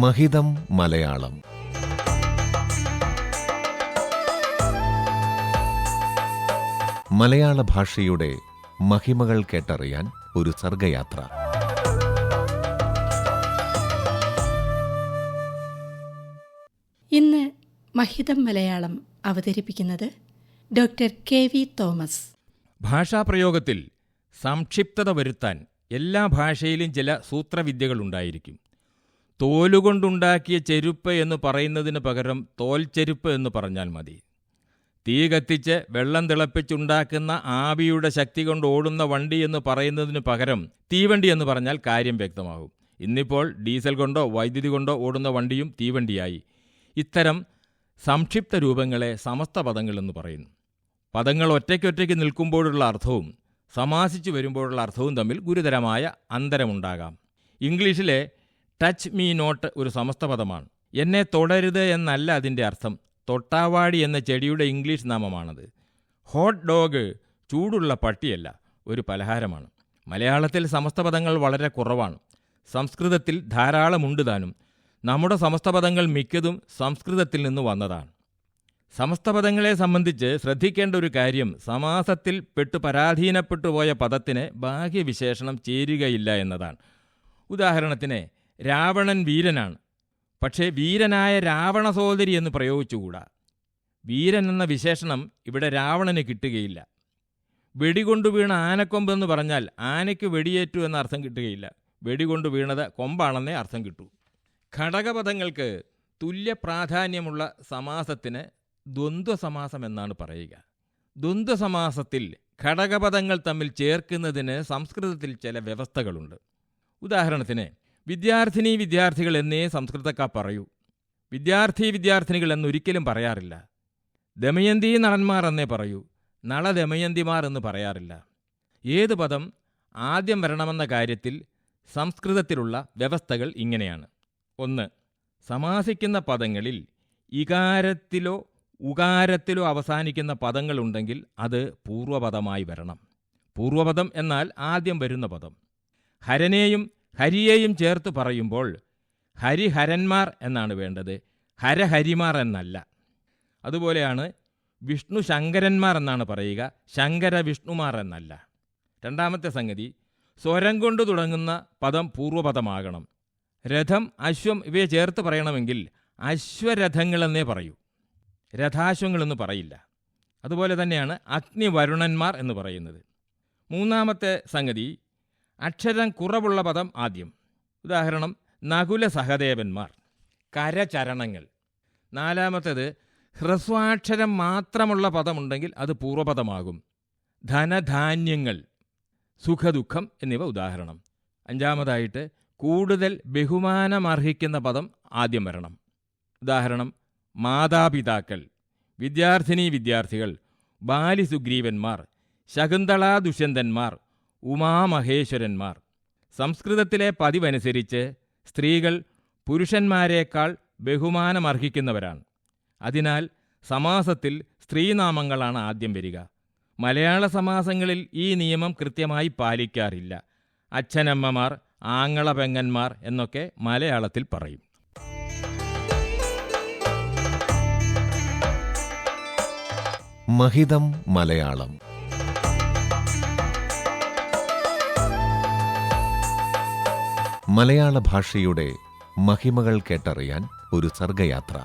മഹിതം മലയാളം. മലയാള ഭാഷയുടെ മഹിമകൾ കേട്ടറിയാൻ ഒരു സർഗയാത്ര. ഇന്ന് മഹിതം മലയാളം അവതരിപ്പിക്കുന്നത് ഡോക്ടർ കെ.വി. തോമസ്. ഭാഷാപ്രയോഗത്തിൽ സംക്ഷിപ്തത വരുത്താൻ എല്ലാ ഭാഷയിലും ചില സൂത്രവിദ്യകളുണ്ടായിരിക്കും. തോലുകൊണ്ടുണ്ടാക്കിയ ചെരുപ്പ് എന്ന് പറയുന്നതിന് പകരം തോൽച്ചെരുപ്പ് എന്ന് പറഞ്ഞാൽ മതി. തീ കത്തിച്ച് വെള്ളം തിളപ്പിച്ചുണ്ടാക്കുന്ന ആവിയുടെ ശക്തി കൊണ്ട് ഓടുന്ന വണ്ടി എന്ന് പറയുന്നതിന് പകരം തീവണ്ടി എന്ന് പറഞ്ഞാൽ കാര്യം വ്യക്തമാകും. ഇന്നിപ്പോൾ ഡീസൽ കൊണ്ടോ വൈദ്യുതി കൊണ്ടോ ഓടുന്ന വണ്ടിയും തീവണ്ടിയായി. ഇത്തരം സംക്ഷിപ്ത രൂപങ്ങളെ സമസ്ത പദങ്ങളെന്ന് പറയുന്നു. പദങ്ങൾ ഒറ്റയ്ക്കൊറ്റയ്ക്ക് നിൽക്കുമ്പോഴുള്ള അർത്ഥവും സമാസിച്ചു വരുമ്പോഴുള്ള അർത്ഥവും തമ്മിൽ ഗുരുതരമായ അന്തരമുണ്ടാകാം. ഇംഗ്ലീഷിലെ ടച്ച് മീ നോട്ട് ഒരു സമസ്ത പദമാണ്. എന്നെ തൊടരുത് എന്നല്ല അതിൻ്റെ അർത്ഥം. തൊട്ടാവാടി എന്ന ചെടിയുടെ ഇംഗ്ലീഷ് നാമമാണത്. ഹോട്ട് ഡോഗ് ചൂടുള്ള പട്ടിയല്ല, ഒരു പലഹാരമാണ്. മലയാളത്തിൽ സമസ്ത പദങ്ങൾ വളരെ കുറവാണ്. സംസ്കൃതത്തിൽ ധാരാളമുണ്ട് താനും. നമ്മുടെ സമസ്ത പദങ്ങൾ മിക്കതും സംസ്കൃതത്തിൽ നിന്ന് വന്നതാണ്. സമസ്ത പദങ്ങളെ സംബന്ധിച്ച് ശ്രദ്ധിക്കേണ്ട ഒരു കാര്യം, സമാസത്തിൽ പെട്ടു പരാധീനപ്പെട്ടു പോയ പദത്തിന് ബാഹ്യവിശേഷണം ചേരുകയില്ല എന്നതാണ്. ഉദാഹരണത്തിന് രാവണൻ വീരനാണ്, പക്ഷേ വീരനായ രാവണ സോദരി എന്ന് പ്രയോഗിച്ചുകൂടാ. വീരൻ എന്ന വിശേഷണം ഇവിടെ രാവണന് കിട്ടുകയില്ല. വെടികൊണ്ടു വീണ ആനക്കൊമ്പെന്ന് പറഞ്ഞാൽ ആനയ്ക്ക് വെടിയേറ്റു എന്ന അർത്ഥം കിട്ടുകയില്ല. വെടികൊണ്ടു വീണത് കൊമ്പാണെന്നേ അർത്ഥം കിട്ടൂ. ഘടകപദങ്ങൾക്ക് തുല്യ പ്രാധാന്യമുള്ള സമാസത്തിന് ദ്വന്ദ്വസമാസം എന്നാണ് പറയുക. ദ്വന്ദ്വസമാസത്തിൽ ഘടകപദങ്ങൾ തമ്മിൽ ചേർക്കുന്നതിന് സംസ്കൃതത്തിൽ ചില വ്യവസ്ഥകളുണ്ട്. ഉദാഹരണത്തിന് വിദ്യാർത്ഥിനി വിദ്യാർത്ഥികൾ എന്നേ സംസ്കൃതക്കാർ പറയൂ. വിദ്യാർത്ഥി വിദ്യാർത്ഥിനികൾ എന്നൊരിക്കലും പറയാറില്ല. ദമയന്തി നടന്മാർ എന്നേ പറയൂ. നള ദമയന്തിമാർ എന്ന് പറയാറില്ല. ഏത് പദം ആദ്യം വരണമെന്ന കാര്യത്തിൽ സംസ്കൃതത്തിലുള്ള വ്യവസ്ഥകൾ ഇങ്ങനെയാണ്. 1. സമാസിക്കുന്ന പദങ്ങളിൽ ഇകാരത്തിലോ ഉകാരത്തിലോ അവസാനിക്കുന്ന പദങ്ങളുണ്ടെങ്കിൽ അത് പൂർവപദമായി വരണം. പൂർവപദം എന്നാൽ ആദ്യം വരുന്ന പദം. ഹരനെയും ഹരിയെയും ചേർത്ത് പറയുമ്പോൾ ഹരിഹരന്മാർ എന്നാണ് വേണ്ടത്, ഹരഹരിമാർ എന്നല്ല. അതുപോലെയാണ് വിഷ്ണു ശങ്കരന്മാർ എന്നാണ് പറയുക, ശങ്കര വിഷ്ണുമാർ എന്നല്ല. രണ്ടാമത്തെ സംഗതി, സ്വരം കൊണ്ട് തുടങ്ങുന്ന പദം പൂർവപദമാകണം. രഥം, അശ്വം ഇവയെ ചേർത്ത് പറയണമെങ്കിൽ അശ്വരഥങ്ങളെന്നേ പറയൂ, രഥാശ്വങ്ങളെന്ന് പറയില്ല. അതുപോലെ തന്നെയാണ് അഗ്നിവരുണന്മാർ എന്ന് പറയുന്നത്. മൂന്നാമത്തെ സംഗതി, അക്ഷരം കുറവുള്ള പദം ആദ്യം. ഉദാഹരണം നകുല സഹദേവന്മാർ, കരചരണങ്ങൾ. നാലാമത്തേത്, ഹ്രസ്വാക്ഷരം മാത്രമുള്ള പദമുണ്ടെങ്കിൽ അത് പൂർവപദമാകും. ധനധാന്യങ്ങൾ, സുഖദുഃഖം എന്നിവ ഉദാഹരണം. അഞ്ചാമതായിട്ട്, കൂടുതൽ ബഹുമാനമർഹിക്കുന്ന പദം ആദ്യം വരണം. ഉദാഹരണം മാതാപിതാക്കൾ, വിദ്യാർത്ഥിനി വിദ്യാർത്ഥികൾ, ബാലിസുഗ്രീവന്മാർ, ശകുന്തളാ ദുഷ്യന്തന്മാർ, ഉമാമഹേശ്വരന്മാർ. സംസ്കൃതത്തിലെ പതിവനുസരിച്ച് സ്ത്രീകൾ പുരുഷന്മാരെക്കാൾ ബഹുമാനമർഹിക്കുന്നവരാണ്. അതിനാൽ സമാസത്തിൽ സ്ത്രീനാമങ്ങളാണ് ആദ്യം വരിക. മലയാള സമാസങ്ങളിൽ ഈ നിയമം കൃത്യമായി പാലിക്കാറില്ല. അച്ഛനമ്മമാർ, ആങ്ങള പെങ്ങന്മാർ എന്നൊക്കെ മലയാളത്തിൽ പറയും. മഹിതം മലയാളം. മലയാള ഭാഷയുടെ മഹിമകൾ കേട്ടറിയാൻ ഒരു സർഗയാത്ര.